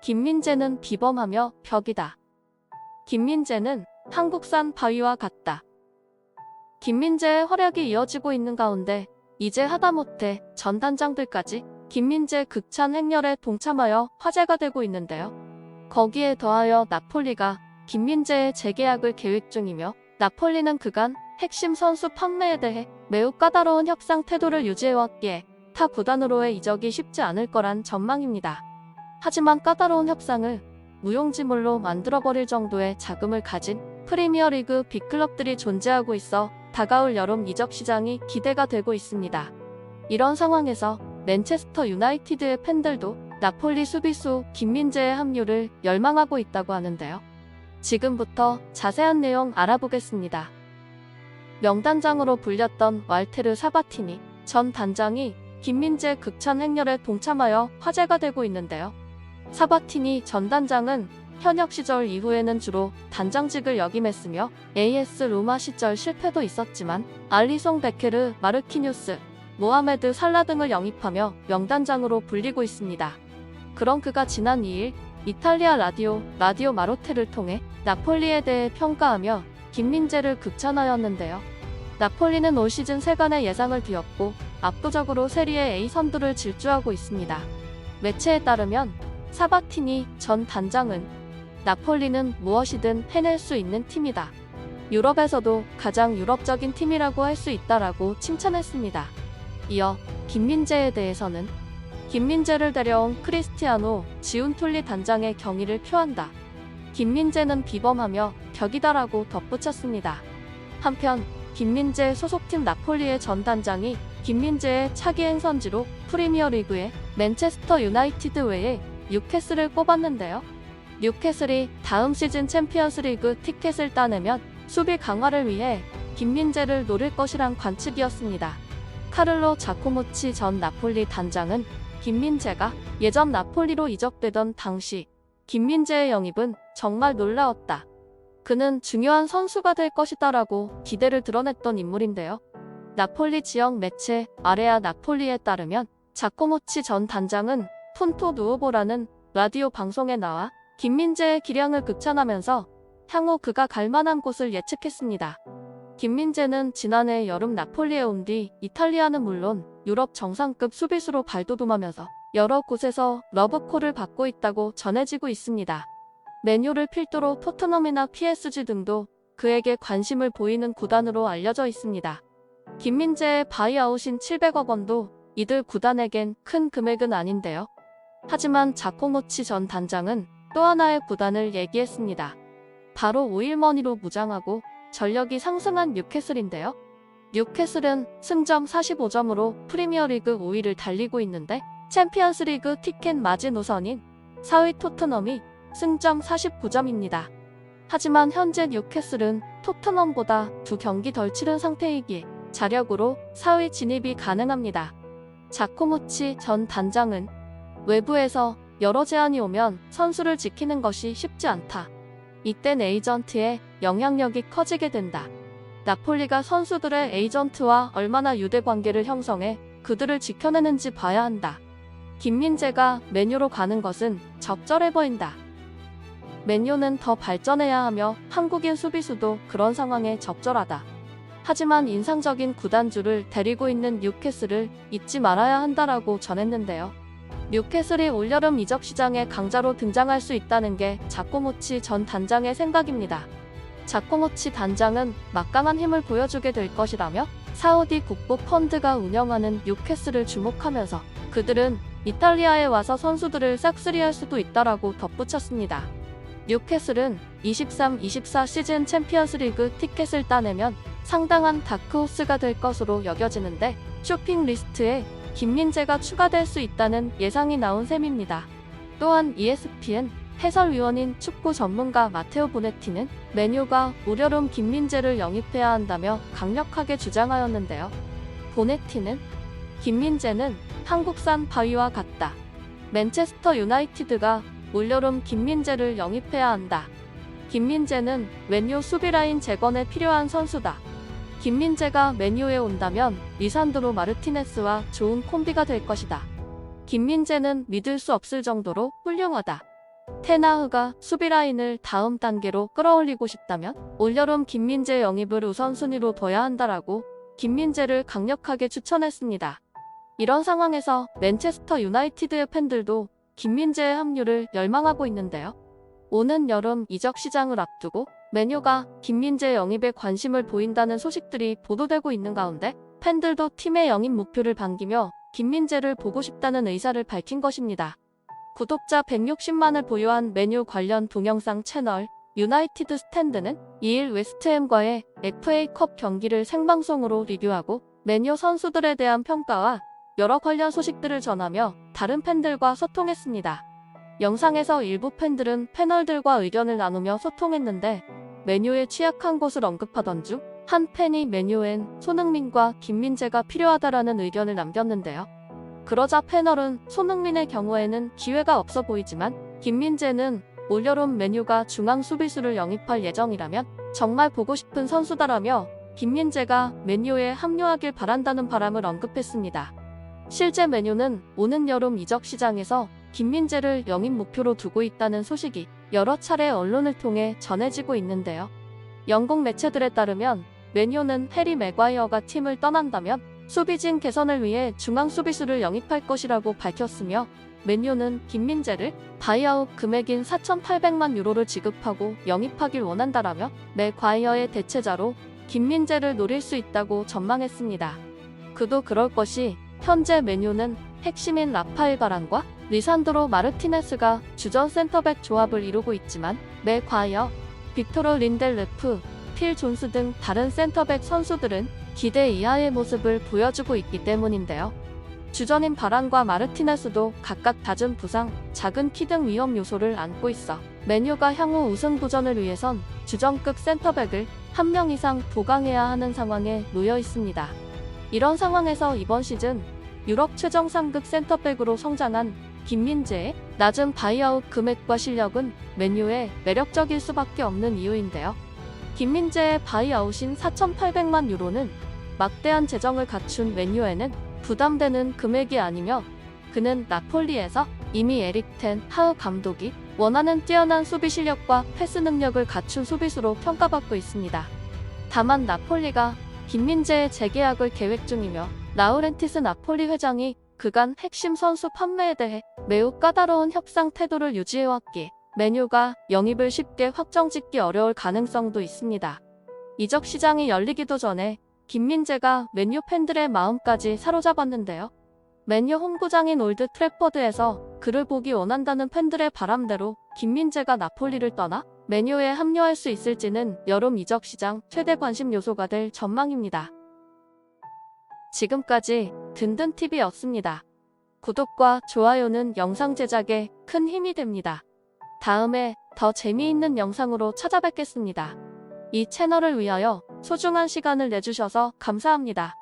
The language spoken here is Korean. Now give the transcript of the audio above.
김민재는 비범하며 벽이다. 김민재는 한국산 바위와 같다. 김민재의 활약이 이어지고 있는 가운데 이제 하다못해 전 단장들까지 김민재 극찬 행렬에 동참하여 화제가 되고 있는데요. 거기에 더하여 나폴리가 김민재의 재계약을 계획 중이며 나폴리는 그간 핵심 선수 판매에 대해 매우 까다로운 협상 태도를 유지해왔기에 타 구단으로의 이적이 쉽지 않을 거란 전망입니다. 하지만 까다로운 협상을 무용지물로 만들어버릴 정도의 자금을 가진 프리미어리그 빅클럽들이 존재하고 있어 다가올 여름 이적 시장이 기대가 되고 있습니다. 이런 상황에서 맨체스터 유나이티드의 팬들도 나폴리 수비수 김민재의 합류를 열망하고 있다고 하는데요. 지금부터 자세한 내용 알아보겠습니다. 명단장으로 불렸던 왈테르 사바티니 전 단장이 김민재 극찬 행렬에 동참하여 화제가 되고 있는데요. 사바티니 전 단장은 현역 시절 이후에는 주로 단장직을 역임했으며 AS 로마 시절 실패도 있었지만 알리송 베케르, 마르키뉴스, 모하메드 살라 등을 영입하며 명단장으로 불리고 있습니다. 그런 그가 지난 2일 이탈리아 라디오 마로테를 통해 나폴리에 대해 평가하며 김민재를 극찬하였는데요. 나폴리는 올 시즌 세간의 예상을 뒤엎고 압도적으로 세리에 A 선두를 질주하고 있습니다. 매체에 따르면 사바티니 전 단장은 나폴리는 무엇이든 해낼 수 있는 팀이다. 유럽에서도 가장 유럽적인 팀이라고 할 수 있다라고 칭찬했습니다. 이어 김민재에 대해서는 김민재를 데려온 크리스티아노 지운툴리 단장의 경의를 표한다. 김민재는 비범하며 벽이다라고 덧붙였습니다. 한편 김민재 소속팀 나폴리의 전 단장이 김민재의 차기 행선지로 프리미어리그의 맨체스터 유나이티드 외에 뉴캐슬을 꼽았는데요. 뉴캐슬이 다음 시즌 챔피언스리그 티켓을 따내면 수비 강화를 위해 김민재를 노릴 것이란 관측이었습니다. 카를로 자코모치 전 나폴리 단장은 김민재가 예전 나폴리로 이적되던 당시 김민재의 영입은 정말 놀라웠다. 그는 중요한 선수가 될 것이다라고 기대를 드러냈던 인물인데요. 나폴리 지역 매체 아레아 나폴리에 따르면 자코모치 전 단장은 폰토 누오보라는 라디오 방송에 나와 김민재의 기량을 극찬하면서 향후 그가 갈 만한 곳을 예측했습니다. 김민재는 지난해 여름 나폴리에 온 뒤 이탈리아는 물론 유럽 정상급 수비수로 발돋움하면서 여러 곳에서 러브콜을 받고 있다고 전해지고 있습니다. 맨유를 필두로 토트넘이나 PSG 등도 그에게 관심을 보이는 구단으로 알려져 있습니다. 김민재의 바이아웃인 700억 원도 이들 구단에겐 큰 금액은 아닌데요. 하지만 자코모치 전 단장은 또 하나의 구단을 얘기했습니다. 바로 오일머니로 무장하고 전력이 상승한 뉴캐슬인데요. 뉴캐슬은 승점 45점으로 프리미어리그 5위를 달리고 있는데 챔피언스리그 티켓 마지노선인 4위 토트넘이 승점 49점입니다. 하지만 현재 뉴캐슬은 토트넘보다 2경기 덜 치른 상태이기에 자력으로 4위 진입이 가능합니다. 자코모치 전 단장은 외부에서 여러 제안이 오면 선수를 지키는 것이 쉽지 않다. 이땐 에이전트의 영향력이 커지게 된다. 나폴리가 선수들의 에이전트와 얼마나 유대 관계를 형성해 그들을 지켜내는지 봐야 한다. 김민재가 맨유로 가는 것은 적절해 보인다. 맨유는 더 발전해야 하며 한국인 수비수도 그런 상황에 적절하다. 하지만 인상적인 구단주를 데리고 있는 뉴캐슬을 잊지 말아야 한다라고 전했는데요. 뉴캐슬이 올여름 이적 시장에 강자로 등장할 수 있다는 게 자코모치 전 단장의 생각입니다. 자코모치 단장은 막강한 힘을 보여주게 될 것이라며 사우디 국부 펀드가 운영하는 뉴캐슬을 주목하면서 그들은 이탈리아에 와서 선수들을 싹쓸이할 수도 있다라고 덧붙였습니다. 뉴캐슬은 23-24 시즌 챔피언스리그 티켓을 따내면 상당한 다크호스가 될 것으로 여겨지는데 쇼핑 리스트에 김민재가 추가될 수 있다는 예상이 나온 셈입니다. 또한 ESPN 해설위원인 축구 전문가 마테오 보네티는 맨유가 올여름 김민재를 영입해야 한다며 강력하게 주장하였는데요. 보네티는 김민재는 한국산 바위와 같다. 맨체스터 유나이티드가 올여름 김민재를 영입해야 한다. 김민재는 맨유 수비라인 재건에 필요한 선수다. 김민재가 맨유에 온다면 리산드로 마르티네스와 좋은 콤비가 될 것이다. 김민재는 믿을 수 없을 정도로 훌륭하다. 테나흐가 수비 라인을 다음 단계로 끌어올리고 싶다면 올여름 김민재 영입을 우선순위로 둬야 한다라고 김민재를 강력하게 추천했습니다. 이런 상황에서 맨체스터 유나이티드의 팬들도 김민재의 합류를 열망하고 있는데요. 오는 여름 이적 시장을 앞두고 맨유가 김민재 영입에 관심을 보인다는 소식들이 보도되고 있는 가운데 팬들도 팀의 영입 목표를 반기며 김민재를 보고 싶다는 의사를 밝힌 것입니다. 구독자 160만을 보유한 맨유 관련 동영상 채널 유나이티드 스탠드는 2일 웨스트햄과의 FA컵 경기를 생방송으로 리뷰하고 맨유 선수들에 대한 평가와 여러 관련 소식들을 전하며 다른 팬들과 소통했습니다. 영상에서 일부 팬들은 패널들과 의견을 나누며 소통했는데 맨유의 취약한 곳을 언급하던 중 한 팬이 맨유엔 손흥민과 김민재가 필요하다라는 의견을 남겼는데요. 그러자 패널은 손흥민의 경우에는 기회가 없어 보이지만 김민재는 올여름 맨유가 중앙 수비수를 영입할 예정이라면 정말 보고 싶은 선수다라며 김민재가 맨유에 합류하길 바란다는 바람을 언급했습니다. 실제 맨유는 오는 여름 이적 시장에서 김민재를 영입 목표로 두고 있다는 소식이 여러 차례 언론을 통해 전해지고 있는데요. 영국 매체들에 따르면 맨유는 해리 맥과이어가 팀을 떠난다면 수비진 개선을 위해 중앙 수비수를 영입할 것이라고 밝혔으며 맨유는 김민재를 바이아웃 금액인 4,800만 유로를 지급하고 영입하길 원한다라며 맥과이어의 대체자로 김민재를 노릴 수 있다고 전망했습니다. 그도 그럴 것이 현재 맨유는 핵심인 라파엘 바란과 리산드로 마르티네스가 주전 센터백 조합을 이루고 있지만 맥과이어, 빅토르 린델레프, 필 존스 등 다른 센터백 선수들은 기대 이하의 모습을 보여주고 있기 때문인데요. 주전인 바란과 마르티네스도 각각 잦은 부상, 작은 키 등 위험 요소를 안고 있어 맨유가 향후 우승 도전을 위해선 주전급 센터백을 한 명 이상 보강해야 하는 상황에 놓여 있습니다. 이런 상황에서 이번 시즌 유럽 최정 상급 센터백으로 성장한 김민재의 낮은 바이아웃 금액과 실력은 맨유에 매력적일 수밖에 없는 이유인데요. 김민재의 바이아웃인 4,800만 유로는 막대한 재정을 갖춘 맨유에는 부담되는 금액이 아니며 그는 나폴리에서 이미 에릭 텐 하흐 감독이 원하는 뛰어난 수비 실력과 패스 능력을 갖춘 수비수로 평가받고 있습니다. 다만 나폴리가 김민재의 재계약을 계획 중이며 라우렌티스 나폴리 회장이 그간 핵심 선수 판매에 대해 매우 까다로운 협상 태도를 유지해왔기에 맨유가 영입을 쉽게 확정짓기 어려울 가능성도 있습니다. 이적 시장이 열리기도 전에 김민재가 맨유 팬들의 마음까지 사로잡았는데요. 맨유 홈구장인 올드 트래퍼드에서 그를 보기 원한다는 팬들의 바람대로 김민재가 나폴리를 떠나 맨유에 합류할 수 있을지는 여름 이적 시장 최대 관심 요소가 될 전망입니다. 지금까지 든든TV였습니다. 구독과 좋아요는 영상 제작에 큰 힘이 됩니다. 다음에 더 재미있는 영상으로 찾아뵙겠습니다. 이 채널을 위하여 소중한 시간을 내주셔서 감사합니다.